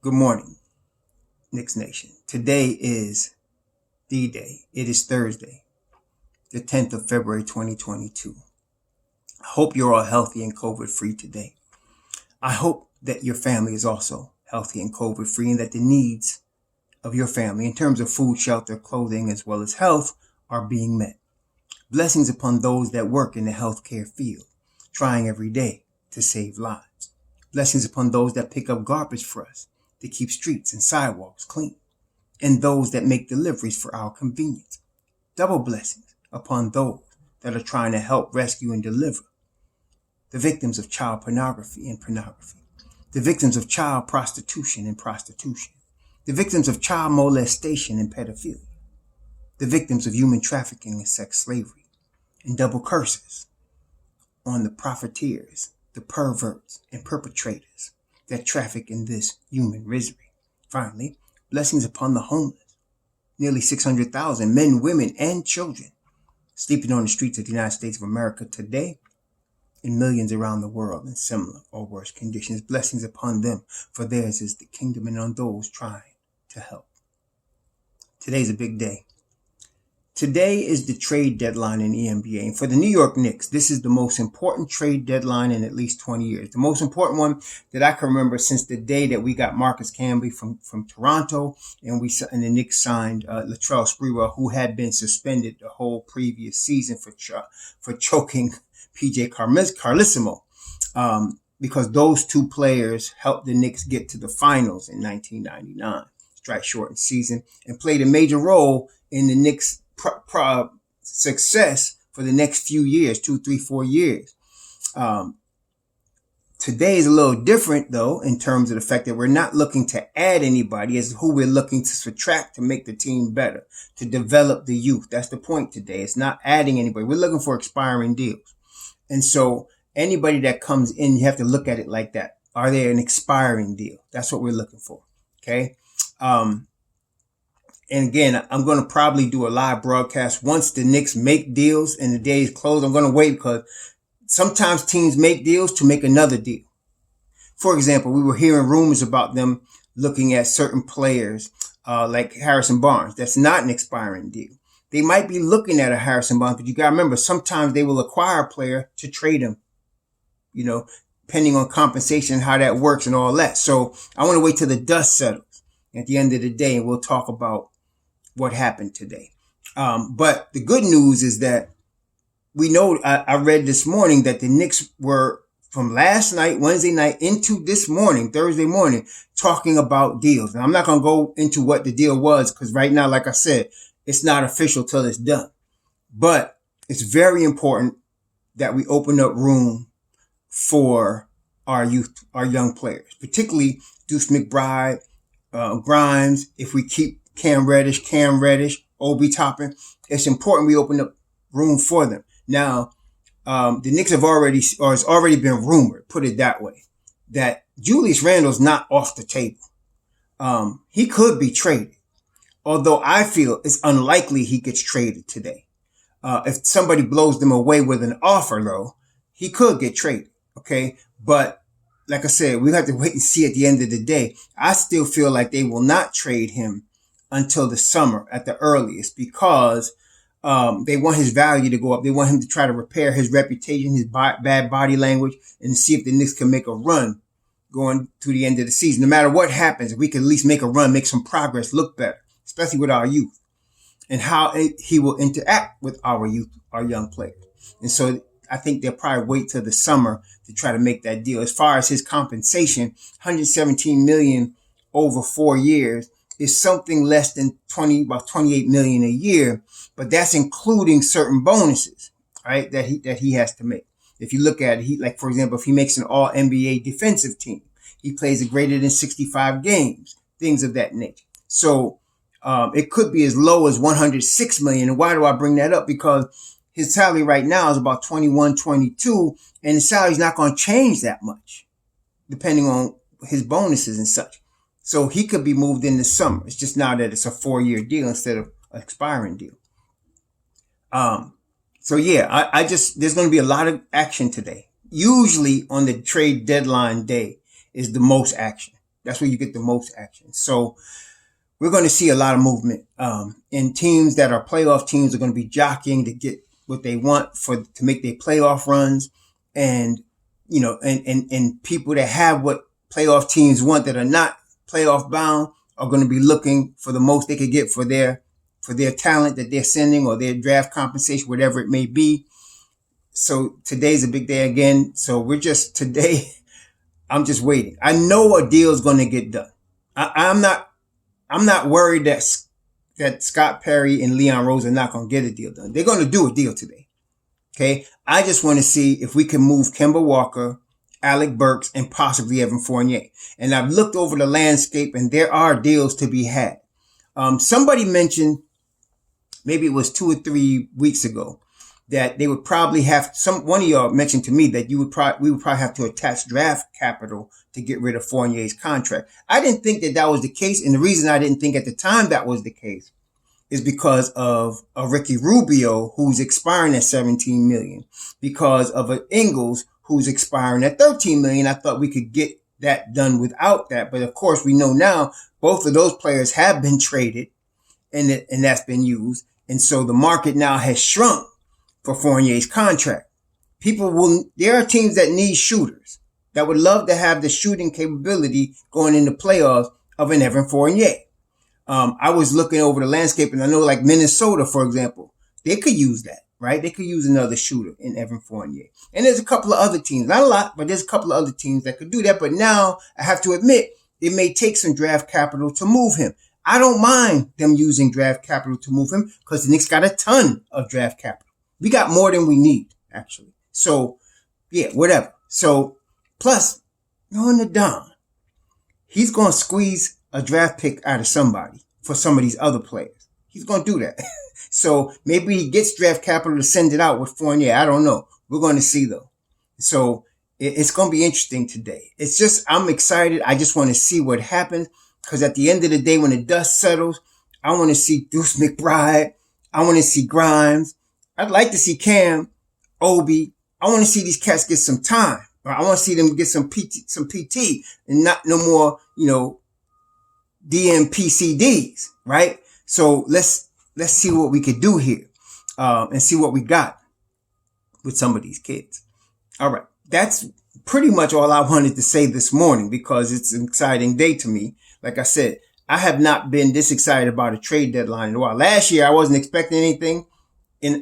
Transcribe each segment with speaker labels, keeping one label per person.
Speaker 1: Good morning, Knicks Nation. Today is D-Day. It is Thursday, the 10th of February, 2022. I hope you're all healthy and COVID-free today. I hope that your family is also healthy and COVID-free and that the needs of your family in terms of food, shelter, clothing, as well as health are being met. Blessings upon those that work in the healthcare field, trying every day to save lives. Blessings upon those that pick up garbage for us to keep streets and sidewalks clean, and those that make deliveries for our convenience. Double blessings upon those that are trying to help rescue and deliver the victims of child pornography and pornography, the victims of child prostitution and prostitution, the victims of child molestation and pedophilia, the victims of human trafficking and sex slavery, and double curses on the profiteers, the perverts, and perpetrators that traffic in this human misery. Finally, blessings upon the homeless. Nearly 600,000 men, women, and children sleeping on the streets of the United States of America today, and millions around the world in similar or worse conditions. Blessings upon them, for theirs is the kingdom, and on those trying to help. Today's a big day. Today is the trade deadline in the NBA. And for the New York Knicks, this is the most important trade deadline in at least 20 years. The most important one that I can remember since the day that we got Marcus Camby from Toronto, and the Knicks signed Latrell Sprewell, who had been suspended the whole previous season for choking PJ Carlissimo, because those two players helped the Knicks get to the finals in 1999, strike shortened season, and played a major role in the Knicks' success for the next few years, 2, 3, 4 years. Today is a little different, though, in terms of the fact that we're not looking to add anybody, as who we're looking to subtract to make the team better, to develop the youth. That's the point today. It's not adding anybody. We're looking for expiring deals. And so anybody that comes in, you have to look at it like that. Are they an expiring deal? That's what we're looking for. Okay. And again, I'm going to probably do a live broadcast once the Knicks make deals and the day is closed. I'm going to wait because sometimes teams make deals to make another deal. For example, we were hearing rumors about them looking at certain players like Harrison Barnes. That's not an expiring deal. They might be looking at a Harrison Barnes, but you got to remember, sometimes they will acquire a player to trade him, depending on compensation, how that works and all that. So I want to wait till the dust settles at the end of the day, and we'll talk about what happened today. But the good news is that we know, I read this morning that the Knicks were from last night, Wednesday night, into this morning, Thursday morning, talking about deals. Now, I'm not going to go into what the deal was because right now, like I said, it's not official till it's done. But it's very important that we open up room for our youth, our young players, particularly Deuce McBride, Grimes. If we keep Cam Reddish, Obi Toppin, it's important we open up room for them. Now, the Knicks it's already been rumored, put it that way, that Julius Randle's not off the table. He could be traded, although I feel it's unlikely he gets traded today. If somebody blows them away with an offer, though, he could get traded. Okay. But like I said, we have to wait and see at the end of the day. I still feel like they will not trade him until the summer at the earliest, because they want his value to go up. They want him to try to repair his reputation, his bad body language, and see if the Knicks can make a run going to the end of the season. No matter what happens, if we can at least make a run, make some progress, look better, especially with our youth, and how he will interact with our youth, our young players. And so I think they'll probably wait till the summer to try to make that deal. As far as his compensation, $117 million over 4 years is something less than about $28 million a year, but that's including certain bonuses, right? That he has to make. If you look at it, like, for example, if he makes an all NBA defensive team, he plays a greater than 65 games, things of that nature. So, it could be as low as $106 million. And why do I bring that up? Because his salary right now is about 21, 22, and his salary is not going to change that much, depending on his bonuses and such. So he could be moved in the summer. It's just now that it's a 4-year deal instead of an expiring deal. So yeah, there's going to be a lot of action today. Usually on the trade deadline day is the most action. That's where you get the most action. So we're going to see a lot of movement. And teams that are playoff teams are going to be jockeying to get what they want to make their playoff runs. And, and people that have what playoff teams want that are not playoff bound are going to be looking for the most they could get for their talent that they're sending or their draft compensation, whatever it may be. So today's a big day again. So I'm just waiting. I know a deal is going to get done. I'm not worried that Scott Perry and Leon Rose are not going to get a deal done. They're going to do a deal today. Okay. I just want to see if we can move Kemba Walker, Alec Burks, and possibly Evan Fournier. And I've looked over the landscape and there are deals to be had. Somebody mentioned, maybe it was 2 or 3 weeks ago, that they would probably one of y'all mentioned to me that we would probably have to attach draft capital to get rid of Fournier's contract. I didn't think that was the case. And the reason I didn't think at the time that was the case is because of a Ricky Rubio who's expiring at $17 million, because of an Ingles who's expiring at $13 million. I thought we could get that done without that. But of course, we know now both of those players have been traded and that's been used. And so the market now has shrunk for Fournier's contract. There are teams that need shooters that would love to have the shooting capability going into playoffs of an Evan Fournier. I was looking over the landscape and I know like Minnesota, for example, they could use that, right? They could use another shooter in Evan Fournier. And there's a couple of other teams, not a lot, but there's a couple of other teams that could do that. But now I have to admit, it may take some draft capital to move him. I don't mind them using draft capital to move him because the Knicks got a ton of draft capital. We got more than we need, actually. So, yeah, whatever. So, plus, knowing the Don, he's going to squeeze a draft pick out of somebody for some of these other players. He's going to do that. So, maybe he gets draft capital to send it out with Fournier. I don't know. We're going to see, though. So, it's going to be interesting today. It's just, I'm excited. I just want to see what happens because at the end of the day, when the dust settles, I want to see Deuce McBride. I want to see Grimes. I'd like to see Cam, Obi. I want to see these cats get some time. I want to see them get some PT and not no more, DMPCDs, right? So let's see what we could do here, and see what we got with some of these kids. All right. That's pretty much all I wanted to say this morning because it's an exciting day to me. Like I said, I have not been this excited about a trade deadline in a while. Last year, I wasn't expecting anything. And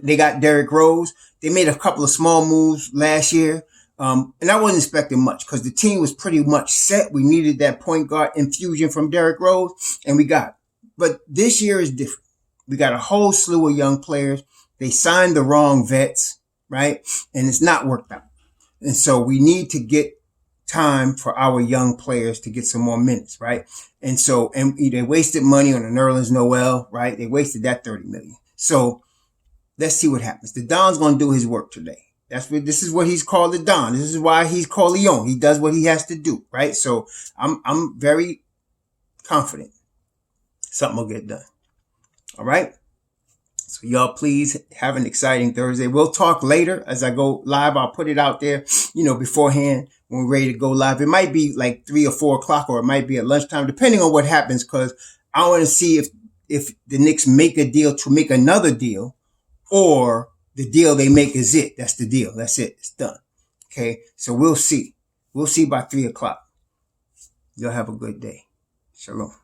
Speaker 1: they got Derrick Rose. They made a couple of small moves last year. And I wasn't expecting much because the team was pretty much set. We needed that point guard infusion from Derrick Rose and we got it. But this year is different. We got a whole slew of young players. They signed the wrong vets, right? And it's not worked out. And so we need to get time for our young players to get some more minutes, right? And they wasted money on an Nerlens Noel, right? They wasted that $30 million. So let's see what happens. The Don's going to do his work today. This is what he's called the Don. This is why he's called Leon. He does what he has to do, right? So I'm very confident something will get done. All right. So y'all please have an exciting Thursday. We'll talk later as I go live. I'll put it out there, beforehand when we're ready to go live. It might be like 3 or 4 o'clock or it might be at lunchtime, depending on what happens, because I want to see if the Knicks make a deal to make another deal or the deal they make is it. That's the deal. That's it. It's done. Okay. So we'll see. We'll see by 3 o'clock. Y'all have a good day. Shalom.